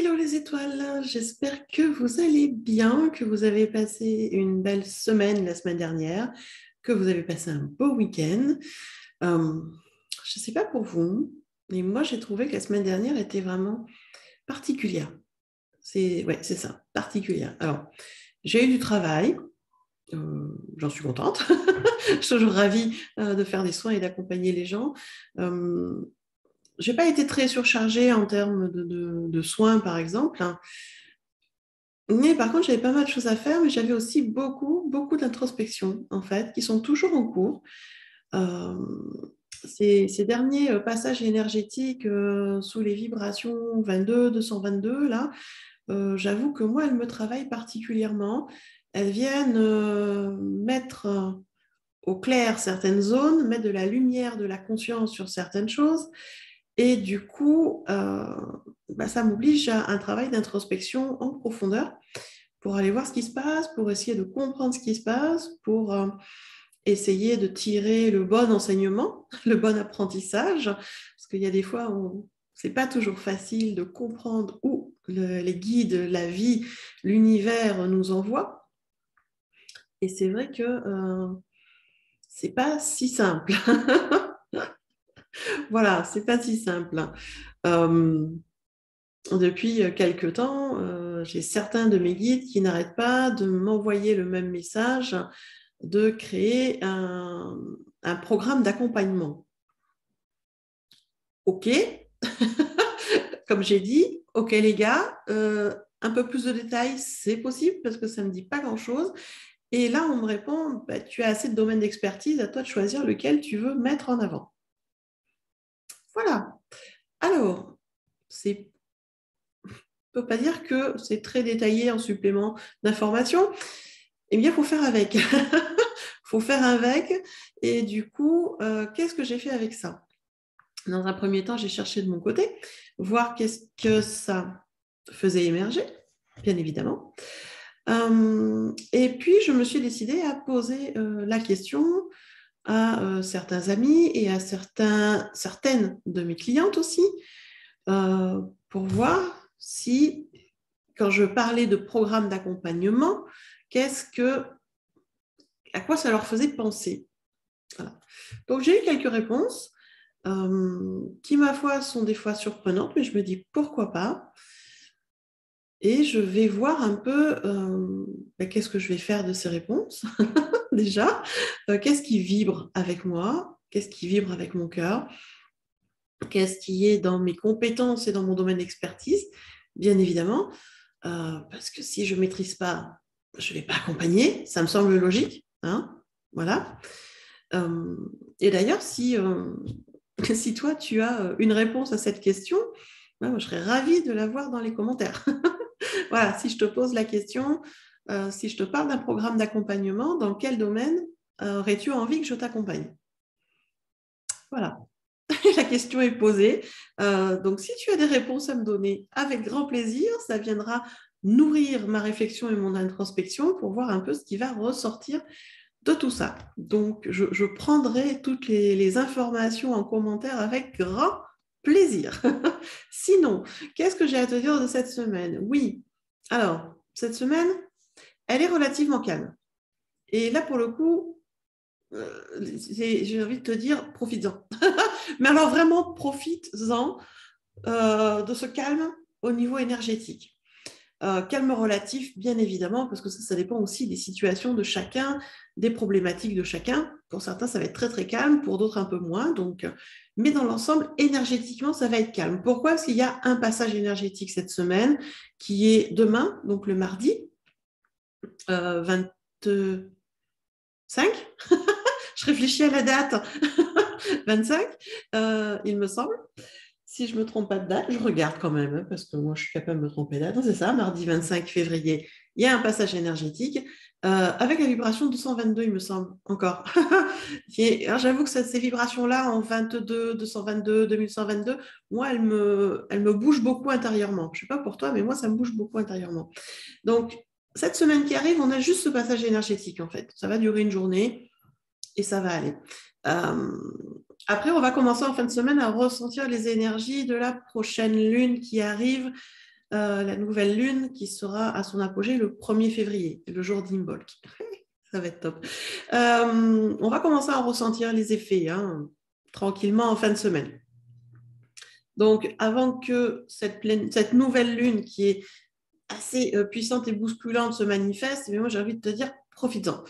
Hello les étoiles, j'espère que vous allez bien, que vous avez passé une belle semaine la semaine dernière, que vous avez passé un beau week-end. Euh, je ne sais pas pour vous, mais moi j'ai trouvé que la semaine dernière était vraiment particulière. C'est ça, particulière. Alors, j'ai eu du travail, j'en suis contente. Je suis toujours ravie de faire des soins et d'accompagner les gens. Euh, j'ai pas été très surchargée en termes de soins, par exemple, hein. Mais par contre, j'avais pas mal de choses à faire, mais j'avais aussi beaucoup d'introspection, en fait, qui sont toujours en cours. Euh, ces derniers passages énergétiques sous les vibrations 22, 222, là, j'avoue que moi, elles me travaillent particulièrement. Elles viennent mettre au clair certaines zones, mettre de la lumière, de la conscience sur certaines choses. Et du coup, ça m'oblige à un travail d'introspection en profondeur pour aller voir ce qui se passe, pour essayer de comprendre ce qui se passe, pour essayer de tirer le bon enseignement, le bon apprentissage, parce qu'il y a des fois où c'est pas toujours facile de comprendre où les guides, la vie, l'univers nous envoient. Et c'est vrai que c'est pas si simple. Voilà, c'est pas si simple. Euh, Depuis quelque temps, j'ai certains de mes guides qui n'arrêtent pas de m'envoyer le même message, de créer un programme d'accompagnement. OK, comme j'ai dit, OK les gars, un peu plus de détails, c'est possible parce que ça ne me dit pas grand-chose. Et là, on me répond, bah, tu as assez de domaines d'expertise, à toi de choisir lequel tu veux mettre en avant. Voilà. Alors, c'est ne peut pas dire que c'est très détaillé en supplément d'informations. Eh bien, il faut faire avec. Il faut faire avec. Et du coup, qu'est-ce que j'ai fait avec ça? Dans un premier temps, j'ai cherché de mon côté, voir qu'est-ce que ça faisait émerger, bien évidemment. Et puis, je me suis décidée à poser la question à certains amis et à certaines de mes clientes aussi, pour voir si, quand je parlais de programme d'accompagnement, à quoi ça leur faisait penser. Voilà. Donc j'ai eu quelques réponses qui, ma foi, sont des fois surprenantes, mais je me dis pourquoi pas. Et je vais voir un peu qu'est-ce que je vais faire de ces réponses déjà. Qu'est-ce qui vibre avec moi? Qu'est-ce qui vibre avec mon cœur? Qu'est-ce qui est dans mes compétences et dans mon domaine d'expertise? Bien évidemment, parce que si je ne maîtrise pas, je ne vais pas accompagner, ça me semble logique, hein, voilà. Et d'ailleurs, si toi, tu as une réponse à cette question, moi, je serais ravie de la voir dans les commentaires. Voilà, si je te pose la question, si je te parle d'un programme d'accompagnement, dans quel domaine aurais-tu envie que je t'accompagne? Voilà. La question est posée. Donc, si tu as des réponses à me donner, avec grand plaisir, ça viendra nourrir ma réflexion et mon introspection pour voir un peu ce qui va ressortir de tout ça. Donc, je prendrai toutes les informations en commentaire avec grand plaisir. Sinon, qu'est-ce que j'ai à te dire de cette semaine? Oui, alors, cette semaine, elle est relativement calme. Et là, pour le coup, j'ai envie de te dire, profites-en. Mais alors, vraiment, profites-en de ce calme au niveau énergétique. Calme relatif, bien évidemment, parce que ça dépend aussi des situations de chacun, des problématiques de chacun. Pour certains, ça va être très, très calme, pour d'autres, un peu moins. Donc, mais dans l'ensemble, énergétiquement, ça va être calme. Pourquoi? Parce qu'il y a un passage énergétique cette semaine qui est demain, donc le mardi 25. Je réfléchis à la date. 25, il me semble. Si je ne me trompe pas de date, je regarde quand même, hein, parce que moi, je suis capable de me tromper de date. C'est ça, mardi 25 février, il y a un passage énergétique avec la vibration 222, il me semble, encore. Alors, j'avoue que ces vibrations-là, en 22, 222, 2122, moi, elles me bougent beaucoup intérieurement. Je ne sais pas pour toi, mais moi, ça me bouge beaucoup intérieurement. Donc, cette semaine qui arrive, on a juste ce passage énergétique, en fait. Ça va durer une journée et ça va aller. Après, on va commencer en fin de semaine à ressentir les énergies de la prochaine lune qui arrive la nouvelle lune qui sera à son apogée le 1er février, le jour d'Imbolc. Ça va être top. On va commencer à ressentir les effets tranquillement en fin de semaine. Donc, avant que cette nouvelle lune qui est assez puissante et bousculante se manifeste, mais moi j'ai envie de te dire, profites-en.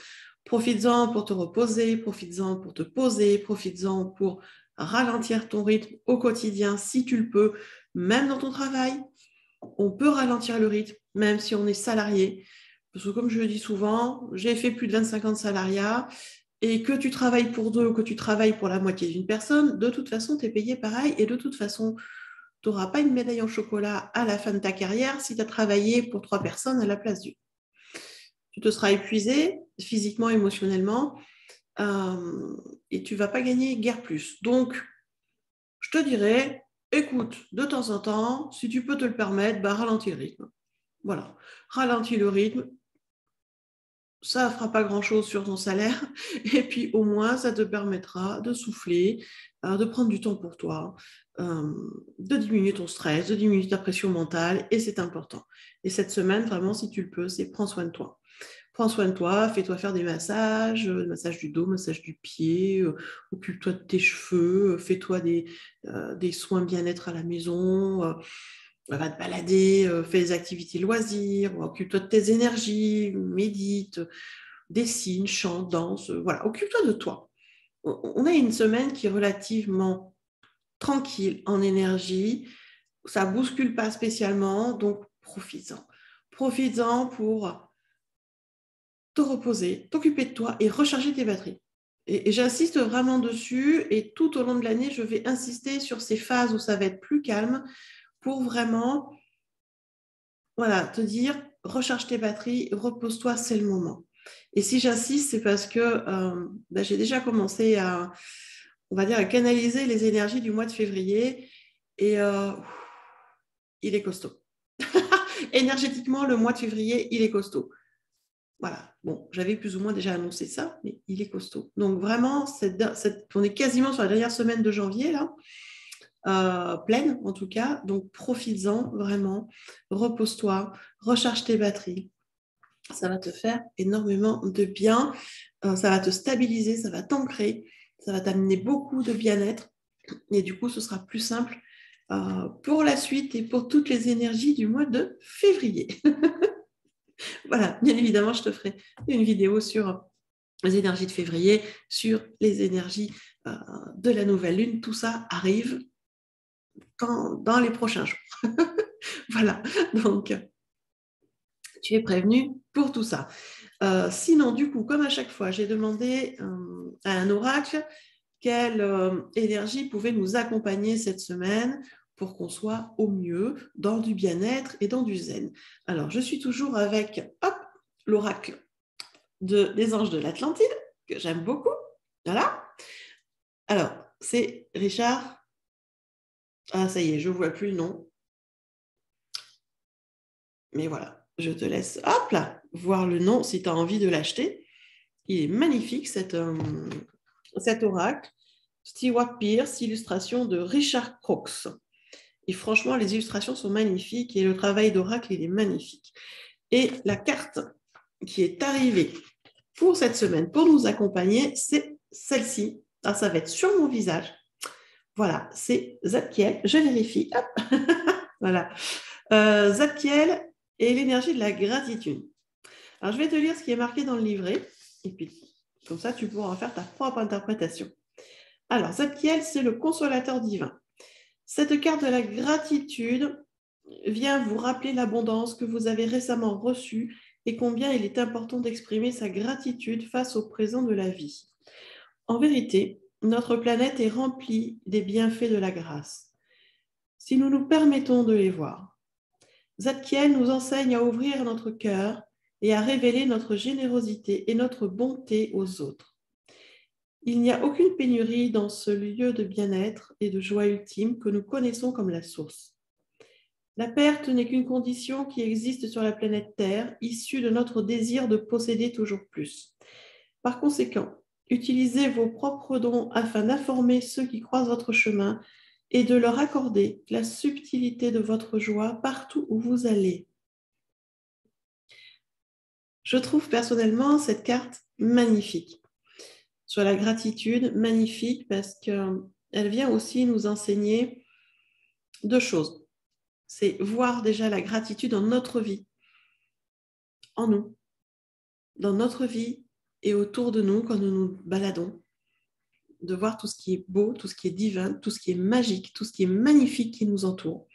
Profites-en pour te reposer, profites-en pour te poser, profites-en pour ralentir ton rythme au quotidien si tu le peux, même dans ton travail. On peut ralentir le rythme, même si on est salarié. Parce que comme je le dis souvent, j'ai fait plus de 25 ans de salariat, et que tu travailles pour deux ou que tu travailles pour la moitié d'une personne, de toute façon, tu es payé pareil, et de toute façon, tu n'auras pas une médaille en chocolat à la fin de ta carrière si tu as travaillé pour 3 personnes à la place d'une. Tu te seras épuisé physiquement, émotionnellement, et tu ne vas pas gagner guère plus. Donc, je te dirais, écoute, de temps en temps, si tu peux te le permettre, ralentis le rythme. Voilà, ralentis le rythme. Ça ne fera pas grand-chose sur ton salaire, et puis au moins, ça te permettra de souffler, de prendre du temps pour toi, de diminuer ton stress, de diminuer ta pression mentale, et c'est important. Et cette semaine, vraiment, si tu le peux, c'est prends soin de toi. Prends soin de toi, fais-toi faire des massages, massage du dos, massage du pied, occupe-toi de tes cheveux, fais-toi des soins bien-être à la maison, va te balader, fais des activités loisirs, occupe-toi de tes énergies, médite, dessine, chante, danse, voilà, occupe-toi de toi. On a une semaine qui est relativement tranquille en énergie, ça ne bouscule pas spécialement, donc profites-en. Profites-en pour te reposer, t'occuper de toi et recharger tes batteries. Et j'insiste vraiment dessus, et tout au long de l'année, je vais insister sur ces phases où ça va être plus calme pour vraiment te dire, recharge tes batteries, repose-toi, c'est le moment. Et si j'insiste, c'est parce que j'ai déjà commencé on va dire, à canaliser les énergies du mois de février, et il est costaud. Énergétiquement, le mois de février, il est costaud. Voilà, bon, j'avais plus ou moins déjà annoncé ça, mais il est costaud. Donc vraiment, on est quasiment sur la dernière semaine de janvier, là, pleine en tout cas, donc profites-en vraiment, repose-toi, recharge tes batteries, ça va te faire énormément de bien, ça va te stabiliser, ça va t'ancrer, ça va t'amener beaucoup de bien-être, et du coup, ce sera plus simple pour la suite et pour toutes les énergies du mois de février. Voilà, bien évidemment, je te ferai une vidéo sur les énergies de février, sur les énergies de la nouvelle lune. Tout ça arrive dans les prochains jours. Voilà, donc tu es prévenu pour tout ça. Sinon, du coup, comme à chaque fois, j'ai demandé à un oracle quelle énergie pouvait nous accompagner cette semaine pour qu'on soit au mieux dans du bien-être et dans du zen. Alors, je suis toujours avec l'oracle des anges de l'Atlantide, que j'aime beaucoup. Voilà. Alors, c'est Richard. Ah, ça y est, je ne vois plus le nom. Mais voilà, je te laisse, hop là, voir le nom si tu as envie de l'acheter. Il est magnifique, cet oracle. Stewart Pearce, illustration de Richard Crooks. Et franchement, les illustrations sont magnifiques et le travail d'oracle, il est magnifique. Et la carte qui est arrivée pour cette semaine, pour nous accompagner, c'est celle-ci. Alors, ça va être sur mon visage. Voilà, c'est Zadkiel. Je vérifie. Hop. Voilà. Zadkiel et l'énergie de la gratitude. Alors, je vais te lire ce qui est marqué dans le livret. Et puis, comme ça, tu pourras en faire ta propre interprétation. Alors, Zadkiel, c'est le consolateur divin. Cette carte de la gratitude vient vous rappeler l'abondance que vous avez récemment reçue et combien il est important d'exprimer sa gratitude face au présent de la vie. En vérité, notre planète est remplie des bienfaits de la grâce, si nous nous permettons de les voir. Zadkiel nous enseigne à ouvrir notre cœur et à révéler notre générosité et notre bonté aux autres. Il n'y a aucune pénurie dans ce lieu de bien-être et de joie ultime que nous connaissons comme la source. La perte n'est qu'une condition qui existe sur la planète Terre, issue de notre désir de posséder toujours plus. Par conséquent, utilisez vos propres dons afin d'informer ceux qui croisent votre chemin et de leur accorder la subtilité de votre joie partout où vous allez. Je trouve personnellement cette carte magnifique. Sur la gratitude, magnifique parce qu'elle vient aussi nous enseigner deux choses. C'est voir déjà la gratitude dans notre vie, en nous, dans notre vie et autour de nous quand nous nous baladons. De voir tout ce qui est beau, tout ce qui est divin, tout ce qui est magique, tout ce qui est magnifique qui nous entoure.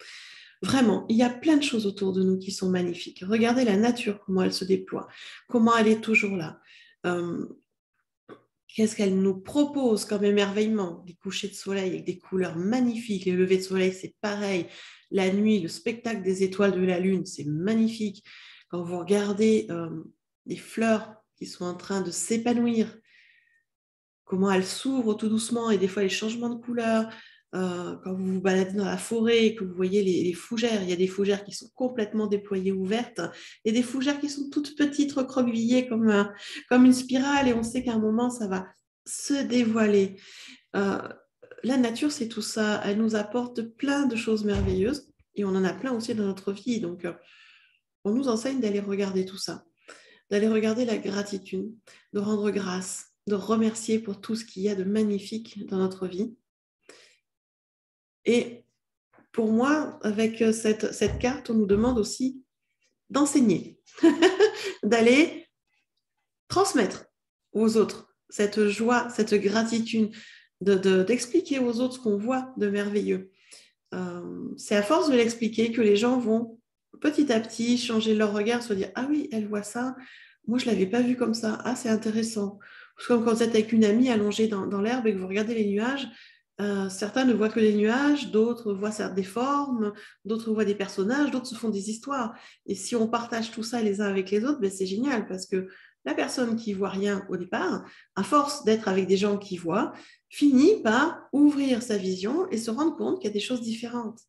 Vraiment, il y a plein de choses autour de nous qui sont magnifiques. Regardez la nature, comment elle se déploie, comment elle est toujours là. Qu'est-ce qu'elle nous propose comme émerveillement? Des couchers de soleil avec des couleurs magnifiques. Les levées de soleil, c'est pareil. La nuit, le spectacle des étoiles de la lune, c'est magnifique. Quand vous regardez les fleurs qui sont en train de s'épanouir, comment elles s'ouvrent tout doucement et des fois les changements de couleurs. Quand vous vous baladez dans la forêt et que vous voyez les fougères, il y a des fougères qui sont complètement déployées, ouvertes, et des fougères qui sont toutes petites, recroquevillées comme une spirale, et on sait qu'à un moment, ça va se dévoiler. La nature, c'est tout ça. Elle nous apporte plein de choses merveilleuses, et on en a plein aussi dans notre vie. Donc, on nous enseigne d'aller regarder tout ça, d'aller regarder la gratitude, de rendre grâce, de remercier pour tout ce qu'il y a de magnifique dans notre vie. Et pour moi, avec cette carte, on nous demande aussi d'enseigner, d'aller transmettre aux autres cette joie, cette gratitude, d'expliquer aux autres ce qu'on voit de merveilleux. C'est à force de l'expliquer que les gens vont petit à petit changer leur regard, se dire « Ah oui, elle voit ça, moi je ne l'avais pas vu comme ça, ah c'est intéressant ». Parce que quand vous êtes avec une amie allongée dans l'herbe et que vous regardez les nuages, certains ne voient que les nuages, d'autres voient des formes, d'autres voient des personnages, d'autres se font des histoires. Et si on partage tout ça les uns avec les autres, ben c'est génial parce que la personne qui ne voit rien au départ, à force d'être avec des gens qui voient, finit par ouvrir sa vision et se rendre compte qu'il y a des choses différentes.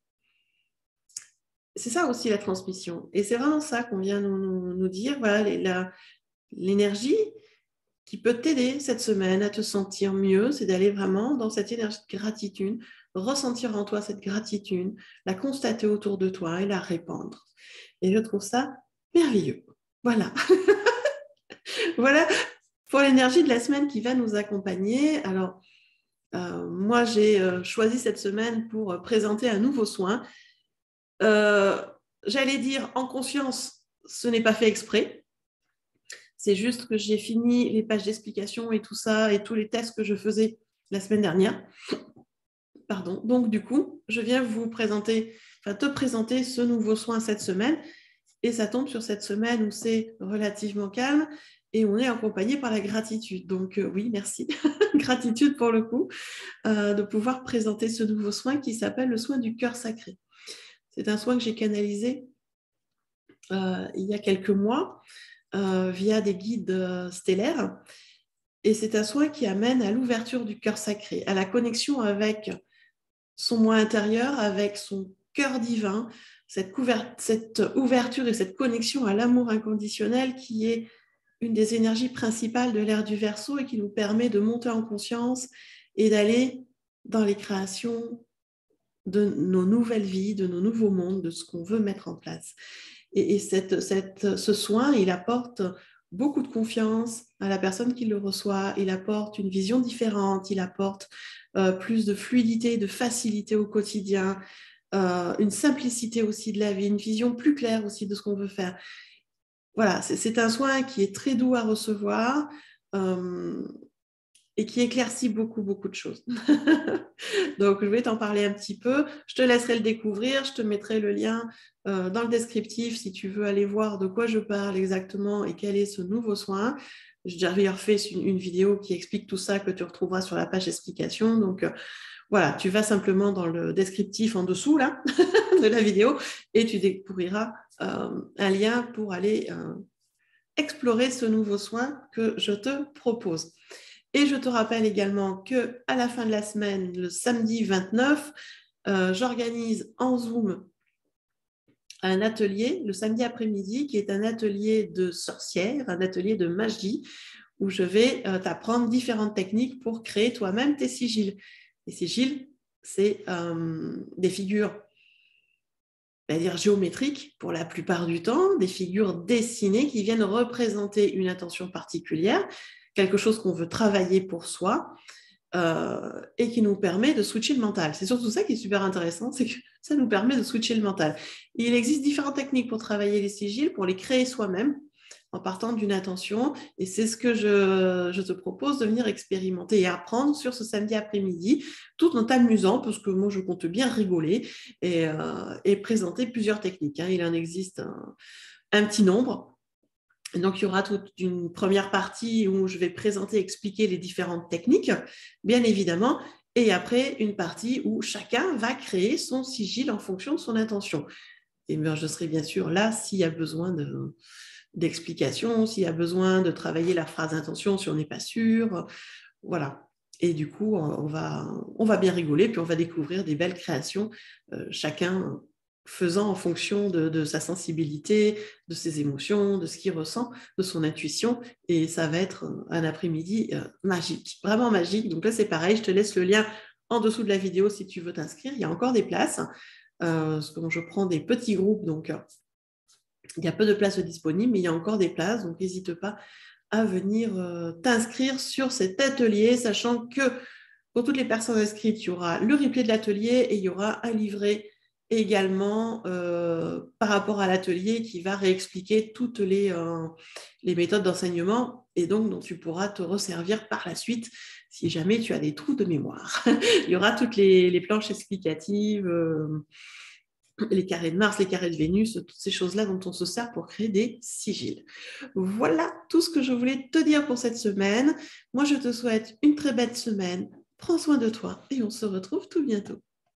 C'est ça aussi la transmission. Et c'est vraiment ça qu'on vient nous dire. Voilà, l'énergie qui peut t'aider cette semaine à te sentir mieux, c'est d'aller vraiment dans cette énergie de gratitude, ressentir en toi cette gratitude, la constater autour de toi et la répandre. Et je trouve ça merveilleux. Voilà. Voilà pour l'énergie de la semaine qui va nous accompagner. Alors, moi, j'ai choisi cette semaine pour présenter un nouveau soin. J'allais dire en conscience, ce n'est pas fait exprès. C'est juste que j'ai fini les pages d'explication et tout ça et tous les tests que je faisais la semaine dernière. Pardon. Donc, du coup, je viens te présenter ce nouveau soin cette semaine. Et ça tombe sur cette semaine où c'est relativement calme et on est accompagné par la gratitude. Donc, oui, merci. Gratitude pour le coup de pouvoir présenter ce nouveau soin qui s'appelle le soin du cœur sacré. C'est un soin que j'ai canalisé il y a quelques mois via des guides stellaires. Et c'est un soin qui amène à l'ouverture du cœur sacré, à la connexion avec son moi intérieur, avec son cœur divin, cette ouverture et cette connexion à l'amour inconditionnel qui est une des énergies principales de l'ère du Verseau et qui nous permet de monter en conscience et d'aller dans les créations de nos nouvelles vies, de nos nouveaux mondes, de ce qu'on veut mettre en place. Et ce soin, il apporte beaucoup de confiance à la personne qui le reçoit, il apporte une vision différente, il apporte plus de fluidité, de facilité au quotidien, une simplicité aussi de la vie, une vision plus claire aussi de ce qu'on veut faire. Voilà, c'est un soin qui est très doux à recevoir et qui éclaircit beaucoup, beaucoup de choses. Donc, je vais t'en parler un petit peu. Je te laisserai le découvrir. Je te mettrai le lien dans le descriptif si tu veux aller voir de quoi je parle exactement et quel est ce nouveau soin. J'ai d'ailleurs fait une vidéo qui explique tout ça que tu retrouveras sur la page explication. Donc, voilà, tu vas simplement dans le descriptif en dessous là, de la vidéo et tu découvriras un lien pour aller explorer ce nouveau soin que je te propose. Et je te rappelle également qu'à la fin de la semaine, le samedi 29, j'organise en Zoom un atelier, le samedi après-midi, qui est un atelier de sorcière, un atelier de magie, où je vais t'apprendre différentes techniques pour créer toi-même tes sigils. Les sigils, c'est des figures, c'est-à-dire géométriques pour la plupart du temps, des figures dessinées qui viennent représenter une attention particulière, quelque chose qu'on veut travailler pour soi et qui nous permet de switcher le mental. C'est surtout ça qui est super intéressant, c'est que ça nous permet de switcher le mental. Il existe différentes techniques pour travailler les sigils, pour les créer soi-même, en partant d'une attention, et c'est ce que je te propose de venir expérimenter et apprendre sur ce samedi après-midi, tout en t'amusant, parce que moi je compte bien rigoler et présenter plusieurs techniques. Il en existe un petit nombre. Donc, il y aura toute une première partie où je vais présenter, expliquer les différentes techniques, bien évidemment, et après une partie où chacun va créer son sigil en fonction de son intention. Et bien, je serai bien sûr là s'il y a besoin d'explications, s'il y a besoin de travailler la phrase intention si on n'est pas sûr. Voilà. Et du coup, on va bien rigoler, puis on va découvrir des belles créations, chacun faisant en fonction de sa sensibilité, de ses émotions, de ce qu'il ressent, de son intuition. Et ça va être un après-midi magique, vraiment magique. Donc là, c'est pareil, je te laisse le lien en dessous de la vidéo si tu veux t'inscrire. Il y a encore des places, parce que je prends des petits groupes, donc il y a peu de places disponibles, mais il y a encore des places, donc n'hésite pas à venir t'inscrire sur cet atelier, sachant que pour toutes les personnes inscrites, il y aura le replay de l'atelier et il y aura un livret également par rapport à l'atelier qui va réexpliquer toutes les méthodes d'enseignement et donc dont tu pourras te resservir par la suite si jamais tu as des trous de mémoire. Il y aura toutes les planches explicatives, les carrés de Mars, les carrés de Vénus, toutes ces choses-là dont on se sert pour créer des sigils. Voilà tout ce que je voulais te dire pour cette semaine. Moi, je te souhaite une très belle semaine. Prends soin de toi et on se retrouve tout bientôt.